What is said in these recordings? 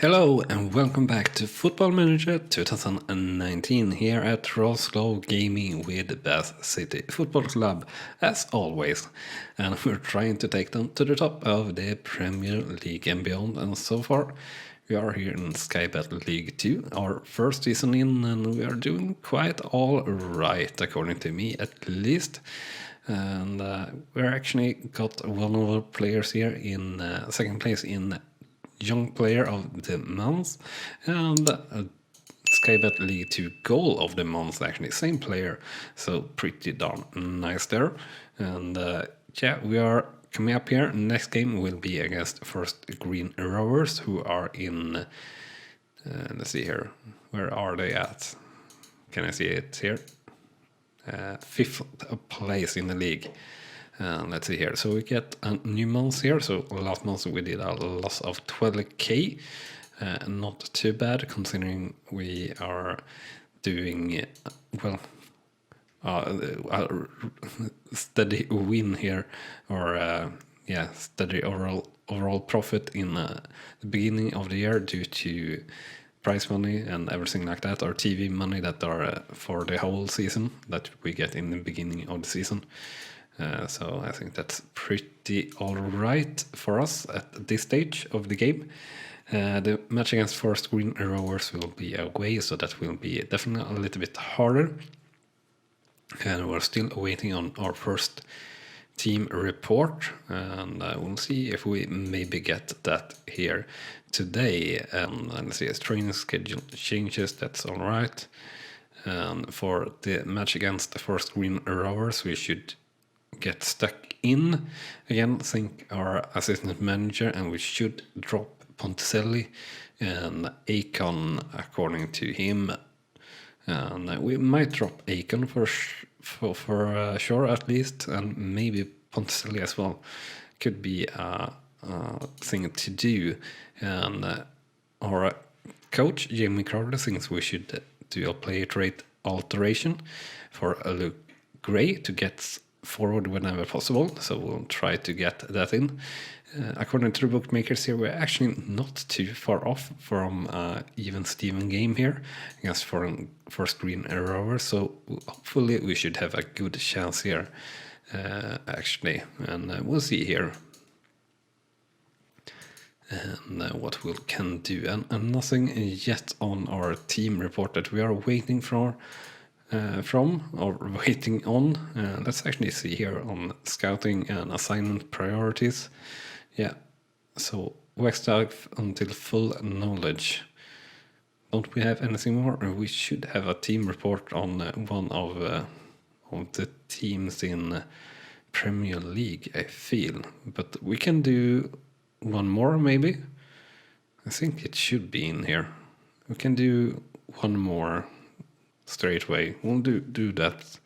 Hello and welcome back to Football Manager 2019 here at Rawslowgaming with Bath City Football Club as always, and we're trying to take them to the top of the Premier League and beyond, and so far we are here in Sky Battle League 2, our first season in, and we are doing quite all right according to me at least. And we're actually got one of our players here in second place in Young Player of the Month and Skybet League 2 Goal of the Month, actually, same player, so pretty darn nice there. And yeah, we are coming up here. Next game will be against first Green Rovers, who are in, let's see here, where are they at? Can I see it here? Fifth place in the league. Let's see here. So we get a new month here. So last month we did a loss of 12k. Not too bad considering we are doing, well, a steady win here. Or, yeah, steady overall profit in the beginning of the year due to prize money and everything like that, or TV money that are for the whole season that we get in the beginning of the season. So I think that's pretty alright for us at this stage of the game. The match against Forest Green Rovers will be away, so that will be definitely a little bit harder. And we're still waiting on our first team report, and we'll see if we maybe get that here today. And let's see, as training schedule changes, that's alright. For the match against the Forest Green Rovers, we should get stuck in again, think our assistant manager, and we should drop Ponticelli and Akon according to him, and we might drop Akon for sure at least, and maybe Ponticelli as well. Could be a thing to do. And our coach Jamie Crowder thinks we should do a player rate alteration for Luke Gray to get forward whenever possible, so we'll try to get that in. According to the bookmakers here, we're actually not too far off from even Steven game here against first Green Rover, so hopefully we should have a good chance here, actually, and we'll see here. And what we can do, and nothing yet on our team report that we are waiting for. Waiting on. Let's actually see here on scouting and assignment priorities. Yeah, so Wextag until full knowledge. Don't we have anything more? We should have a team report on one of the teams in Premier League, I feel. But we can do one more maybe. I think it should be in here. We can do one more straight away. We'll do that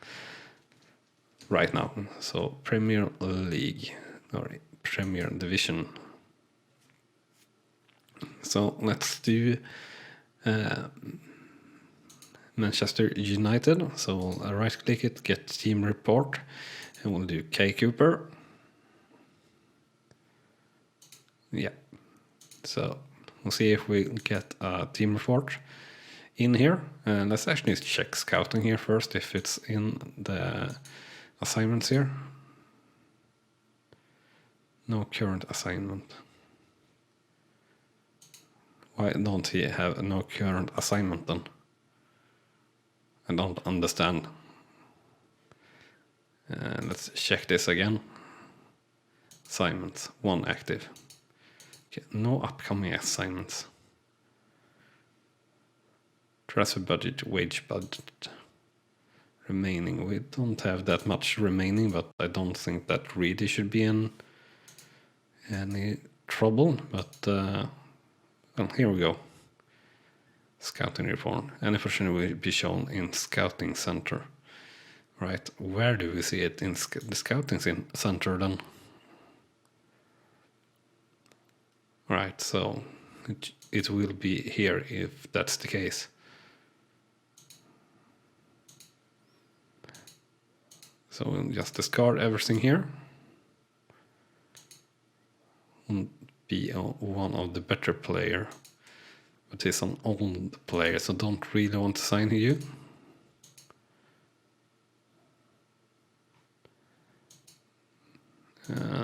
right now. So Premier League or Premier Division. So let's do Manchester United. So we'll right click it, get team report, and we'll do K Cooper. Yeah. So we'll see if we get a team report in here. Let's actually check scouting here first if it's in the assignments here. No current assignment. Why don't he have no current assignment then? I don't understand. Let's check this again. Assignments, 1 active. Okay, no upcoming assignments. Transfer budget, wage budget, remaining. We don't have that much remaining, but I don't think that really should be in any trouble. But well, here we go. Scouting report. Any position will be shown in scouting center. Right, where do we see it in the scouting center then? Right, so it will be here if that's the case. So we'll just discard everything here. And be one of the better player. But he's an old player, so don't really want to sign you.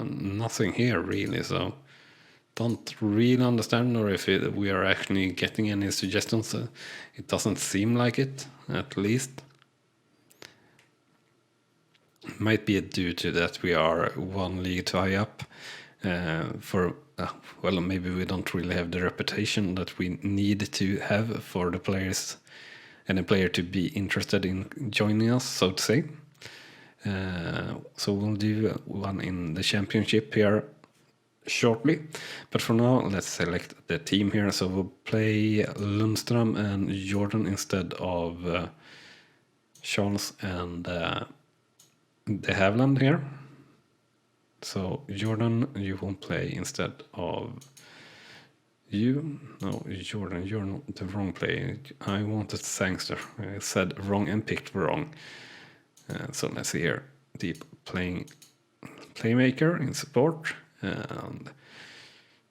Nothing here really, so don't really understand, or if we are actually getting any suggestions. It doesn't seem like it, at least. Might be due to that we are one league too high up. Well, maybe we don't really have the reputation that we need to have for the players, and a player to be interested in joining us, so to say. So we'll do one in the championship here shortly, but for now let's select the team here. So we'll play Lundström and Jordan instead of Charles and De Havilland here. So Jordan, you will play instead of you. No, Jordan, you're not the wrong player. I wanted Sangster. I said wrong and picked wrong. So let's see here. Deep playing playmaker in support. And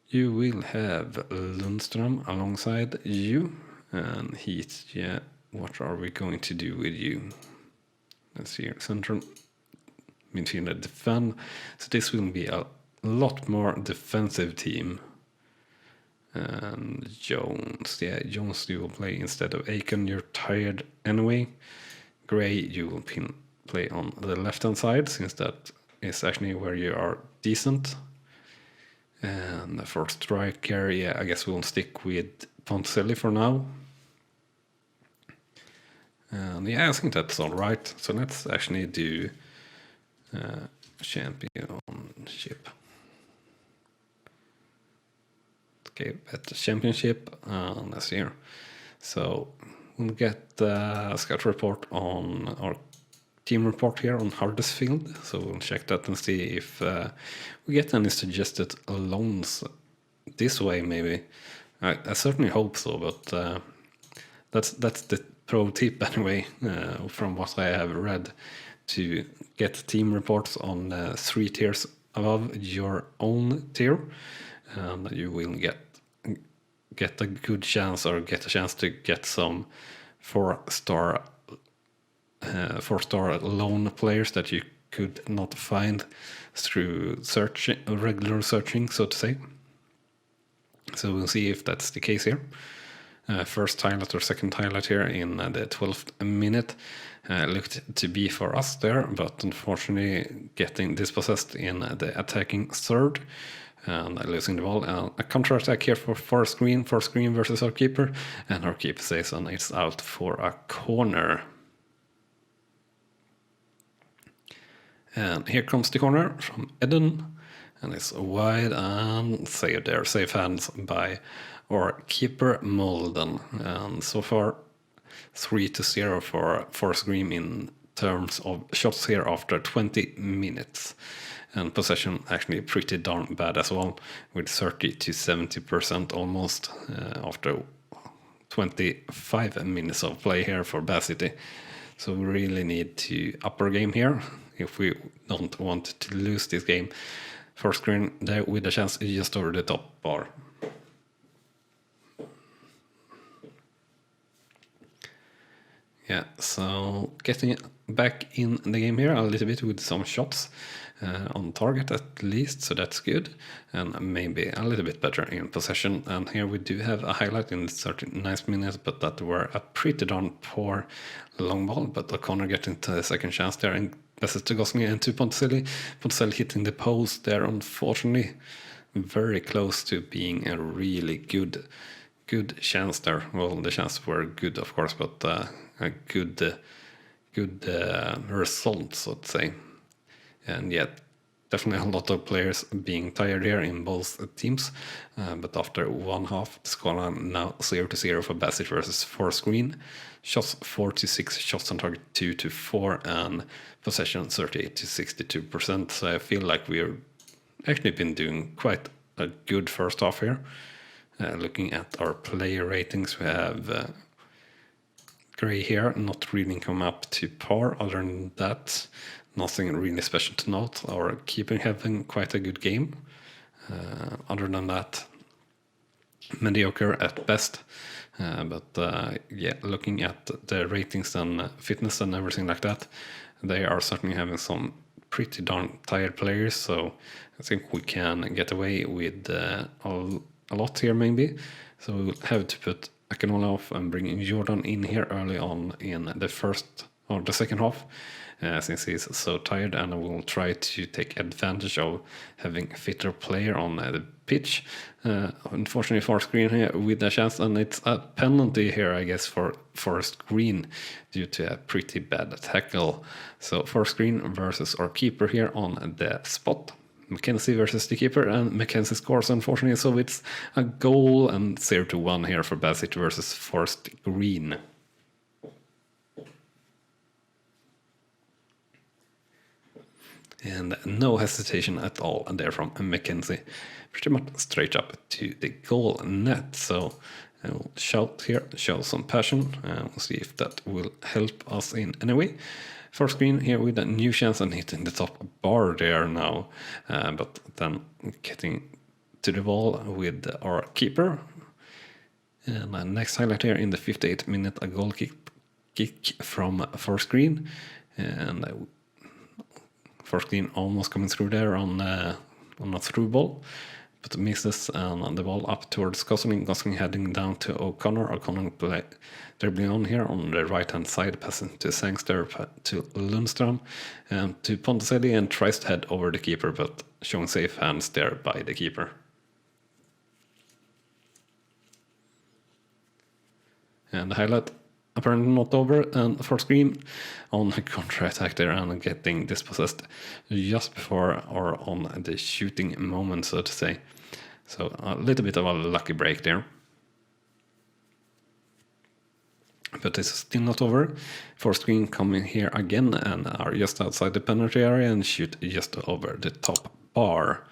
you will have Lundström alongside you. And Heat, yeah, what are we going to do with you? Let's see here. Central midfielder defend. So this will be a lot more defensive team. And Jones, yeah, Jones you will play instead of Aiken. You're tired anyway. Gray, you will play on the left hand side, since that is actually where you are decent. And for striker, yeah, I guess we'll stick with Poncelli for now. And yeah, I think that's all right. So let's actually do championship. Okay, at the championship, let's see here. So we'll get the scout report on our team report here on Huddersfield. So we'll check that and see if we get any suggested loans this way, maybe. I certainly hope so, but that's the pro tip anyway, from what I have read, to get team reports on 3 tiers above your own tier, and you will get a good chance, or get a chance to get some 4-star loan players that you could not find through regular searching, so to say. So we'll see if that's the case here. First highlight or second highlight here in the 12th minute looked to be for us there, but unfortunately getting dispossessed in the attacking third and losing the ball. A counter attack here for screen versus our keeper, and our keeper says and it's out for a corner. And here comes the corner from Eden, and it's wide and saved there. Safe hands by our keeper Molden. And so far 3-0 for Forest Green in terms of shots here after 20 minutes. And possession actually pretty darn bad as well, with 30-70% almost after 25 minutes of play here for Bath City. So we really need to up our game here if we don't want to lose this game. First screen there with a chance just over the top bar. Yeah, so getting back in the game here a little bit with some shots on target at least, so that's good, and maybe a little bit better in possession. And here we do have a highlight in 39 minutes, but that were a pretty darn poor long ball. But O'Connor getting to the second chance there and passes to Gosling and to Poncelli. Poncelli hitting the post there, unfortunately, very close to being a really good chance there. Well, the chances were good, of course, but a good result, so to say. And yet, definitely a lot of players being tired here in both teams. But after one half, the scoreline now 0-0 for Bassett versus Forest Green. Shots 4-6, shots on target 2-4, and possession 38-62%. So I feel like we've actually been doing quite a good first half here. Looking at our player ratings, we have Gray here not really come up to par. Other than that, nothing really special to note. Our keeping having quite a good game. Other than that, mediocre at best. Yeah, looking at the ratings and fitness and everything like that, they are certainly having some pretty darn tired players. So I think we can get away with a lot here maybe. So we'll have to put Akinola off and bring Jordan in here early on in the first or the second half, since he's so tired, and we'll try to take advantage of having a fitter player on the pitch. Unfortunately, Forest Green here with a chance, and it's a penalty here, I guess, for Forest Green due to a pretty bad tackle. So Forest Green versus our keeper here on the spot. Mackenzie versus the keeper, and Mackenzie scores, unfortunately, so it's a goal and 0-1 here for Bassett versus Forest Green. And no hesitation at all there from Mackenzie. Pretty much straight up to the goal net. So I'll shout here, show some passion. We'll see if that will help us in any way. First Green here with a new chance and hitting the top bar there now. But then getting to the ball with our keeper. And next highlight here in the 58th minute, a goal kick from First Green. And First Green almost coming through there on a through ball, but misses, and the ball up towards Gosling. Gosling heading down to O'Connor. O'Connor dribbling on here on the right hand side, passing to Sangster, to Lundström, and to Ponticelli, and tries to head over the keeper, but showing safe hands there by the keeper. And the highlight apparently not over, and First Green on a counter-attack there and getting dispossessed just before or on the shooting moment, so to say. So a little bit of a lucky break there. But it's still not over. First Green coming here again and are just outside the penalty area and shoot just over the top bar.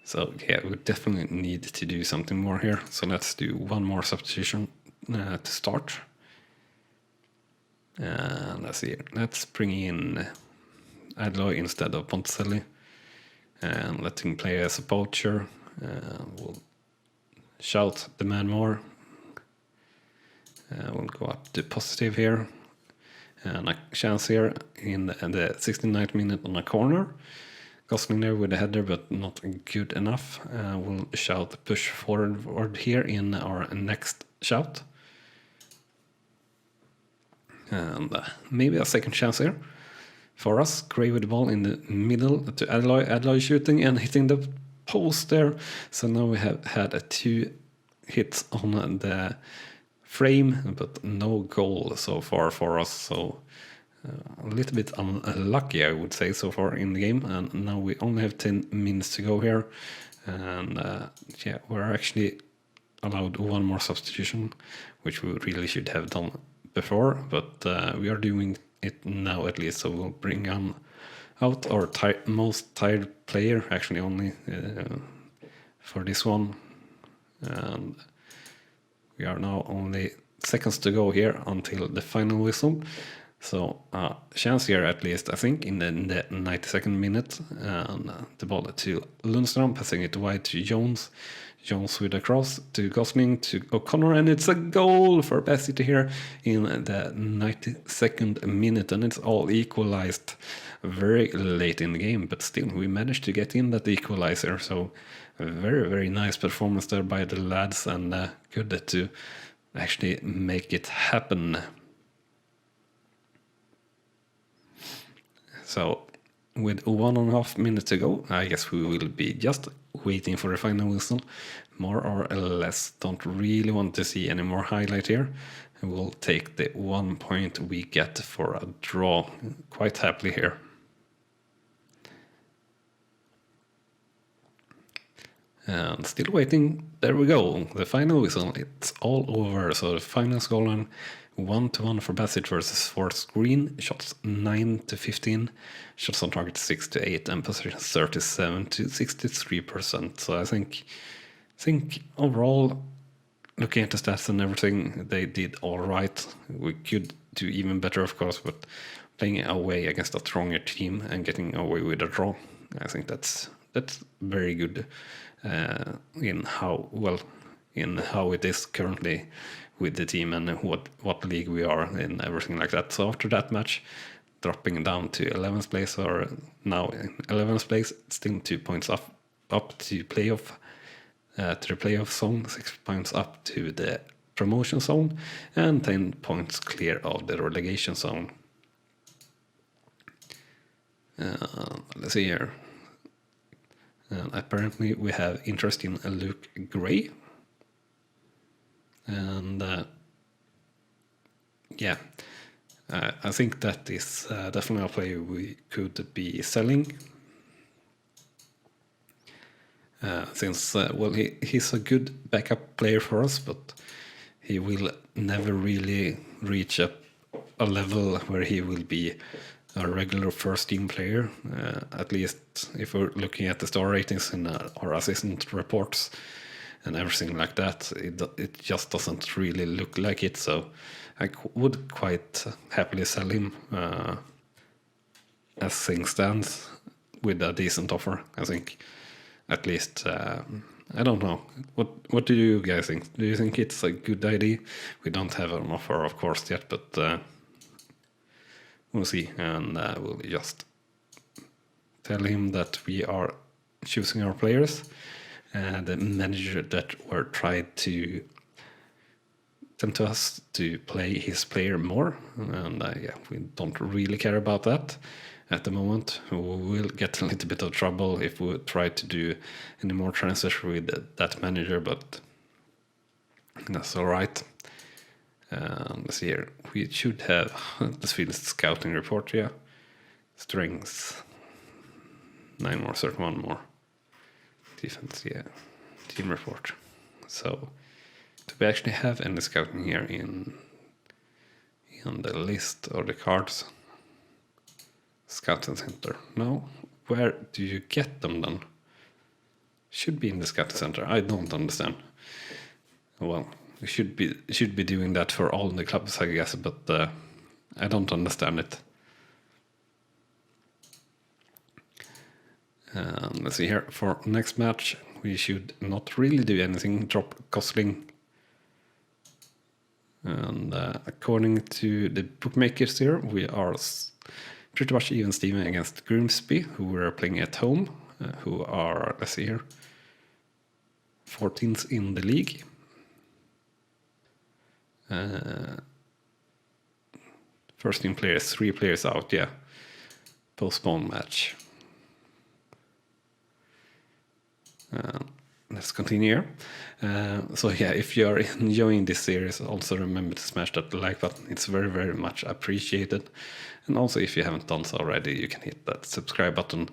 So yeah, we definitely need to do something more here. So let's do one more substitution to start. Let's see, let's bring in Adloy instead of Ponticelli and let him play as a poacher. We'll shout the man more. We'll go up to positive here, and a chance here in the 69th minute on a corner. Gosling there with a header, but not good enough. We'll shout push forward here in our next shout. And maybe a second chance here for us. Gray with the ball in the middle to Adloy. Adloy shooting and hitting the post there. So now we have had 2 hits on the frame, but no goal so far for us. So a little bit unlucky, I would say, so far in the game. And now we only have 10 minutes to go here. And yeah, we're actually allowed one more substitution, which we really should have done before, but we are doing it now at least. So we'll bring out our most tired player, actually only for this one. And we are now only seconds to go here until the final whistle. So chance here at least, I think, in the 92nd minute. And the ball to Lundström, passing it wide to Jones. Jones with a cross to Gosling to O'Connor, and it's a goal for Bassett here in the 92nd minute, and it's all equalized very late in the game, but still we managed to get in that equalizer. So a very, very nice performance there by the lads, and good to actually make it happen. So with 1.5 minutes to go, I guess we will be just waiting for the final whistle, more or less. Don't really want to see any more highlight here. We'll take the 1 point we get for a draw quite happily here. And still waiting. There we go. The final whistle. It's all over. So the final scoreline 1-1 for Bassett versus Forest Green. Shots 9-15. Shots on target 6-8, and possession 37-63%. So I think overall, looking at the stats and everything, they did all right. We could do even better, of course, but playing away against a stronger team and getting away with a draw, I think that's very good. in how it is currently with the team and what league we are in, everything like that. So after that match, dropping down to 11th place, or now in 11th place, still 2 points up to playoff, to the playoff zone, 6 points up to the promotion zone, and 10 points clear of the relegation zone. Let's see here. Apparently we have interest in Luke Gray. And I think that is definitely a player we could be selling. Since he's a good backup player for us, but he will never really reach a level where he will be a regular first team player. At least if we're looking at the star ratings and our assistant reports and everything like that, it just doesn't really look like it. So I would quite happily sell him as things stands with a decent offer, I think. At least, I don't know. What do you guys think? Do you think it's a good idea? We don't have an offer, of course, yet, but we'll see. And we'll just tell him that we are choosing our players. The manager that were tried to send to us to play his player more, and we don't really care about that at the moment. We will get a little bit of trouble if we try to do any more transfers with that manager, but that's all right. Let's see here. We should have the Swedish scouting report, yeah. Strengths 9 more, 31 more. Defense, yeah. Team report. So, do we actually have any scouting here in the list or the cards? Scouting center. No. Where do you get them then? Should be in the scouting center. I don't understand. Well, we should be doing that for all the clubs, I guess, but I don't understand it. Let's see here. For next match, we should not really do anything. Drop Gosling. And according to the bookmakers here, we are pretty much even Steven against Grimsby, who we are playing at home, who are, let's see here, 14th in the league. First team players, 3 players out, yeah. Postpone match. Let's continue here. So yeah, if you are enjoying this series, also remember to smash that like button. It's very, very much appreciated. And also, if you haven't done so already, you can hit that subscribe button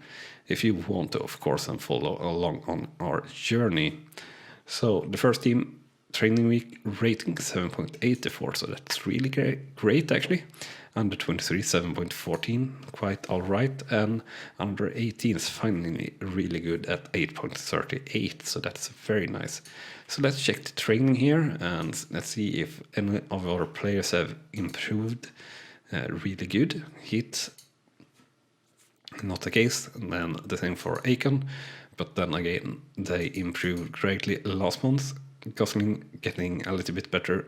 if you want to, of course, and follow along on our journey. So the first team training week rating 7.84, so that's really great actually. Under 23, 7.14, quite all right. And under 18 is finally really good at 8.38, so that's very nice. So let's check the training here and let's see if any of our players have improved really good. Hit, not the case. And then the same for Akon, but then again, they improved greatly last month. Gosling getting a little bit better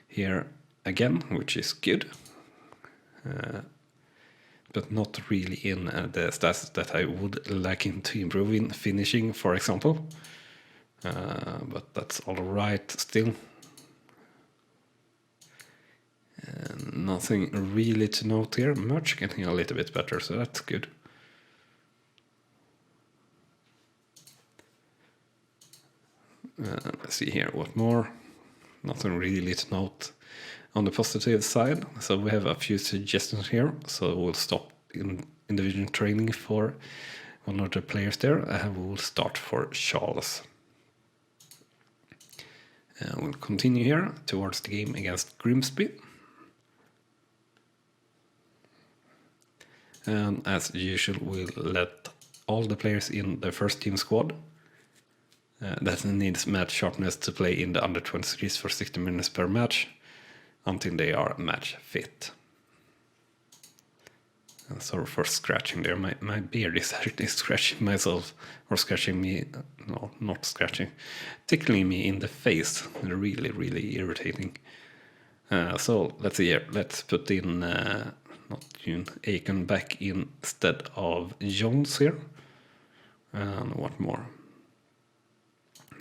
here again, which is good. But not really in the stats that I would like him to improve in, finishing, for example. But that's all right still. Nothing really to note here. Much getting a little bit better, so that's good. Let's see here, what more? Nothing really to note on the positive side. So we have a few suggestions here. So we'll stop in individual training for one of the players there. We'll start for Charles. We'll continue here towards the game against Grimsby. And as usual, we'll let all the players in the first team squad that needs match sharpness to play in the under 23s for 60 minutes per match until they are match fit. Sorry for scratching there. My beard is actually scratching myself, or scratching me. No, not scratching, tickling me in the face. Really, really irritating. So let's see here. Let's put in not June Aiken back instead of Jones here. And what more?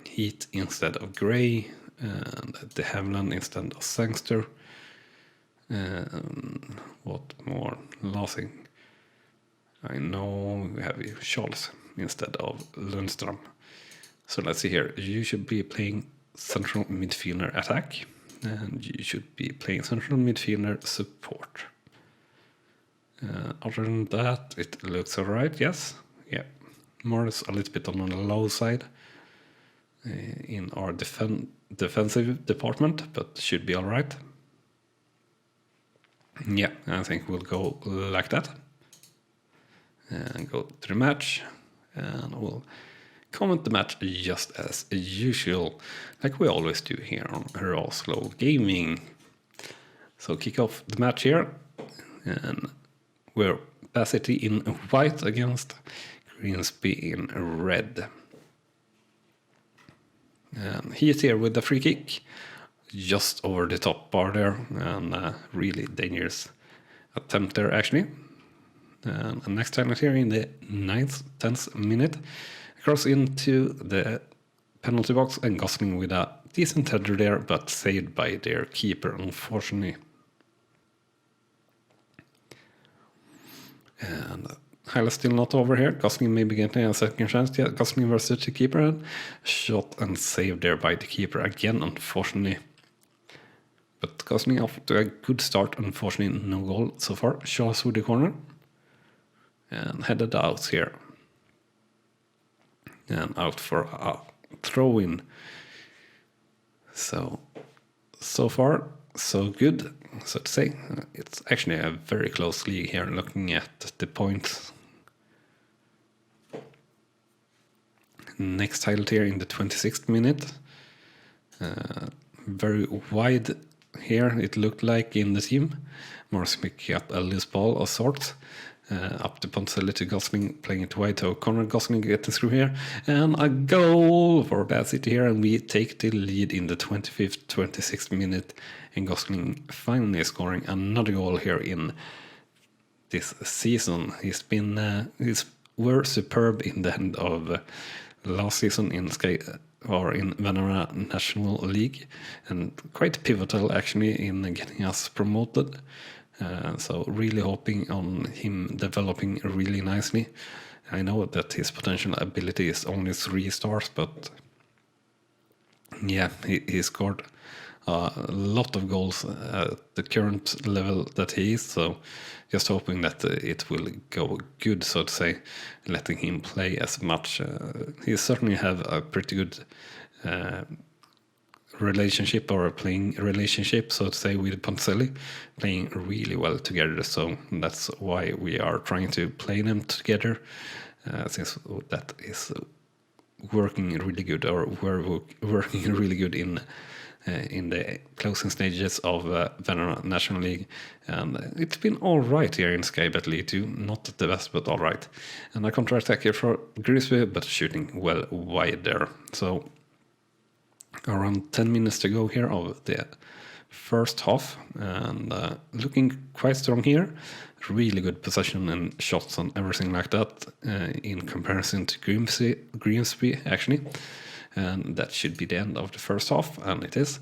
Heat instead of Gray, and De Havilland instead of Sangster. What more? Losing. I know we have Charles instead of Lundström. So let's see here. You should be playing central midfielder attack, and you should be playing central midfielder support. Other than that, it looks alright, yes. Yeah. Morris a little bit on the low side in our defensive department, but should be alright. Yeah, I think we'll go like that. And go to the match, and we'll comment the match just as usual, like we always do here on Rawslowgaming. So kick off the match here, and we're Bath City in white against Grimsby in red. And he's here with the free kick, just over the top bar there, and really dangerous attempt there actually. And next time here in the 10th minute, cross into the penalty box, and Gosling with a decent header there, but saved by their keeper unfortunately. And highlight still not over here. Gosling maybe getting a second chance. Yeah, Gosling versus the keeper. Shot and saved there by the keeper again, unfortunately. But Gosling off to a good start. Unfortunately, no goal so far. Shaws with the corner. And headed out here. And out for a throw-in. So far, so good, so to say. It's actually a very close league here, looking at the points. Next highlight here in the 26th minute. Very wide here, it looked like in the team. Morris picking up a loose ball of sorts. Up to Poncelli to Gosling, playing it wide to Conrad. Gosling getting through here. And a goal for Bath City here. And we take the lead in the 25th, 26th minute. And Gosling finally scoring another goal here in this season. Were superb in the end of last season in Vanara National League. And quite pivotal actually in getting us promoted. So really hoping on him developing really nicely. I know that his potential ability is only 3 stars, but yeah, he scored a lot of goals at the current level that he is. So just hoping that it will go good, so to say, letting him play as much. He certainly have a pretty good relationship, or a playing relationship, so to say, with Poncelli, playing really well together. So that's why we are trying to play them together, since that is working really good, or we're working really good in the closing stages of Vanara National League. And it's been all right here in Sky Bet League 2, not the best, but all right. And a counter-attack here for Grimsby, but shooting well wide there. So around 10 minutes to go here of the first half, and looking quite strong here. Really good possession and shots and everything like that, in comparison to Grimsby actually. And that should be the end of the first half, and it is.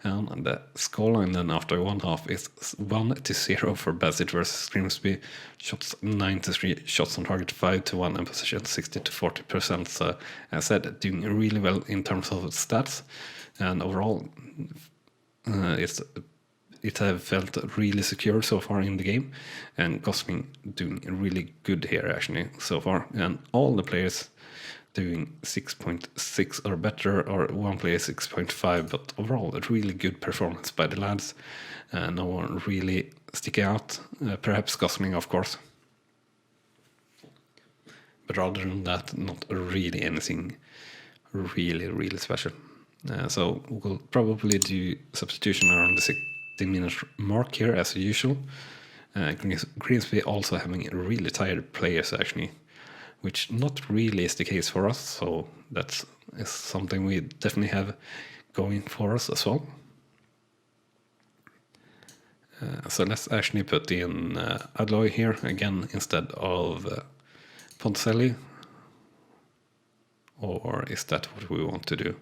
And the scoreline then after one half is 1-0 for Bath City versus Grimsby. Shots 9-3, shots on target 5-1, and possession 60-40%. So as I said, doing really well in terms of stats, and overall it have felt really secure so far in the game. And Gosling doing really good here actually so far, and all the players doing 6.6 or better, or one player 6.5, but overall a really good performance by the lads. No one really sticking out, perhaps Gosling of course, but other than that, not really anything really special. So we'll probably do substitution around the 60-minute mark here as usual, Grimsby also having really tired players actually, which not really is the case for us, so that is something we definitely have going for us as well. So let's actually put in Alloy here again instead of Poncelli. Or is that what we want to do?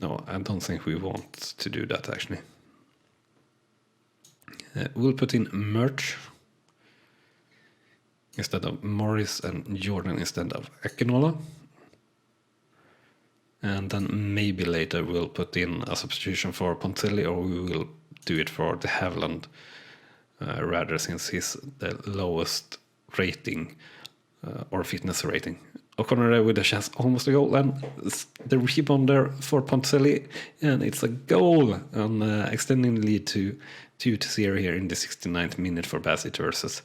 No, I don't think we want to do that actually. We'll put in Merch instead of Morris and Jordan instead of Akinola. And then maybe later we'll put in a substitution for Poncelli, or we will do it for de Havilland rather, since he's the lowest rating or fitness rating. O'Connor with a chance almost a goal, and the rebound there for Poncelli, and it's a goal, and extending the lead to 2-0 here in the 69th minute for Bassett versus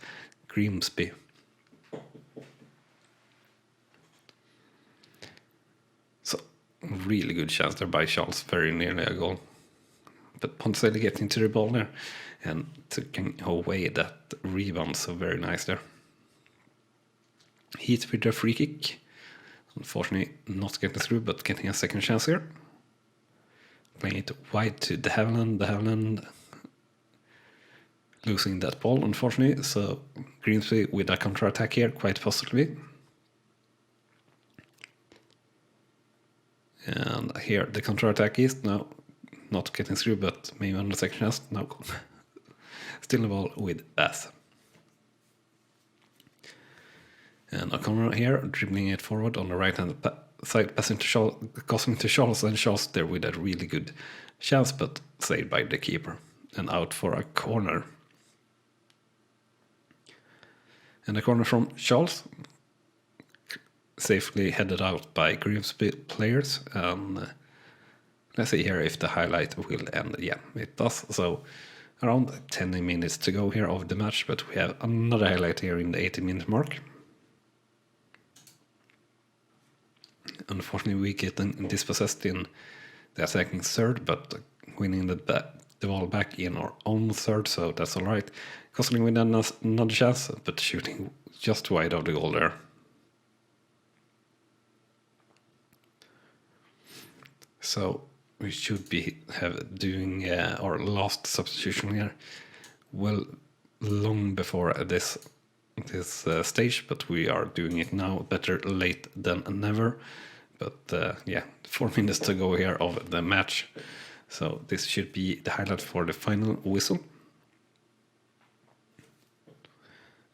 Grimsby. So really good chance there by Charles, very nearly a goal. But Poncelli getting to the ball there and taking away that rebound, so very nice there. Heat with a free kick. Unfortunately not getting through, but getting a second chance here. Playing it wide to de Havilland. De Havilland losing that ball, unfortunately. So Grimsby with a counter-attack here, quite possibly. And here the counter-attack is now not getting through, but maybe on the second chance. No. Still the ball with Bath. And O'Connor here, dribbling it forward on the right-hand side, passing to Charles, crossing to Charles, and Charles there with a really good chance, but saved by the keeper, and out for a corner. And a corner from Charles, safely headed out by Grimsby players. Let's see here if the highlight will end. Yeah, it does. So around 10 minutes to go here of the match, but we have another highlight here in the 80-minute mark. Unfortunately, we get dispossessed in the attacking third, but winning the ball back in our own third, so that's all right. Gosling with another chance, but shooting just wide of the goal there. So we should be doing our last substitution here well long before this stage, but we are doing it now. Better late than never. But yeah, 4 minutes to go here of the match. So this should be the highlight for the final whistle.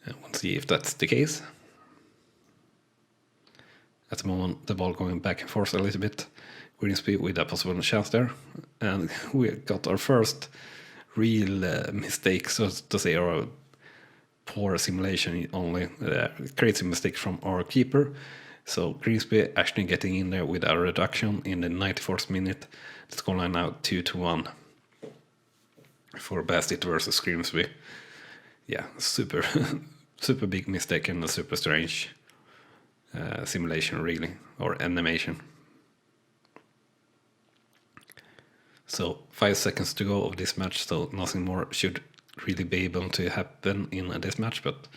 And we'll see if that's the case. At the moment, the ball going back and forth a little bit. Grimsby with a possible chance there. And we got our first real mistake, so to say, or poor simulation only. Crazy mistake from our keeper. So Grimsby actually getting in there with a reduction in the 94th minute. The scoreline now 2-1 for Bassett versus Grimsby. Yeah, super super big mistake and a super strange simulation really, or animation. So 5 seconds to go of this match, so nothing more should really be able to happen in this match, but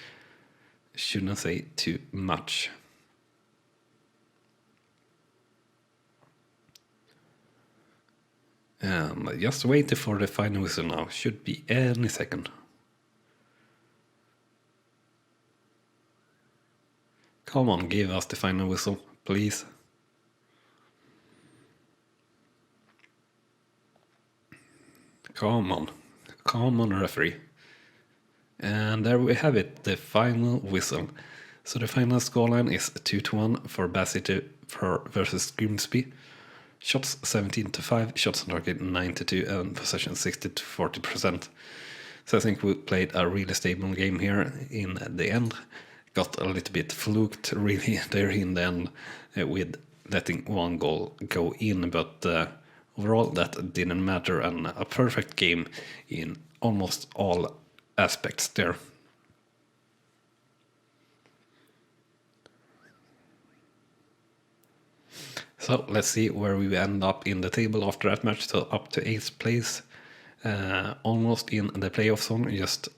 shouldn't say too much. And just wait for the final whistle now, should be any second. Come on, give us the final whistle, please. Come on, referee. And there we have it, the final whistle. So the final scoreline is 2-1 for Bassett versus Grimsby. Shots 17-5, shots on target 9-2, and possession 60-40%. So I think we played a really stable game here in the end. Got a little bit fluked really there in the end with letting one goal go in, but overall that didn't matter, and a perfect game in almost all aspects there. So let's see where we end up in the table after that match. So up to 8th place, almost in the playoff zone, just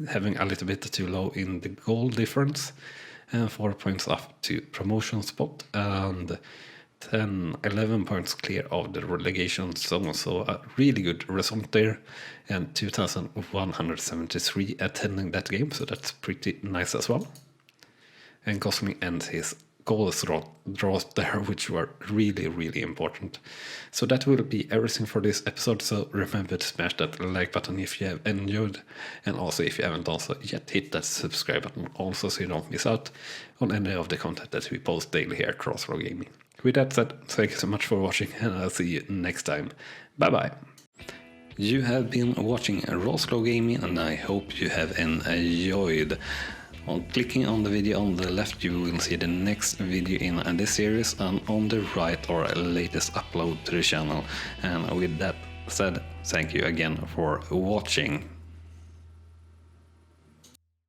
having a little bit too low in the goal difference, and 4 points up to promotion spot, and 11 points clear of the relegation zone. So a really good result there, and 2,173 attending that game, so that's pretty nice as well. And Gosling ends his goals draws there, which were really important. So that will be everything for this episode, so remember to smash that like button if you have enjoyed, and also if you haven't also yet, hit that subscribe button also so you don't miss out on any of the content that we post daily here at Rawslowgaming. With that said, thank you so much for watching, and I'll see you next time. Bye bye. You have been watching Rawslowgaming, and I hope you have enjoyed. On clicking on the video on the left, you will see the next video in this series, and on the right our latest upload to the channel. And with that said, thank you again for watching.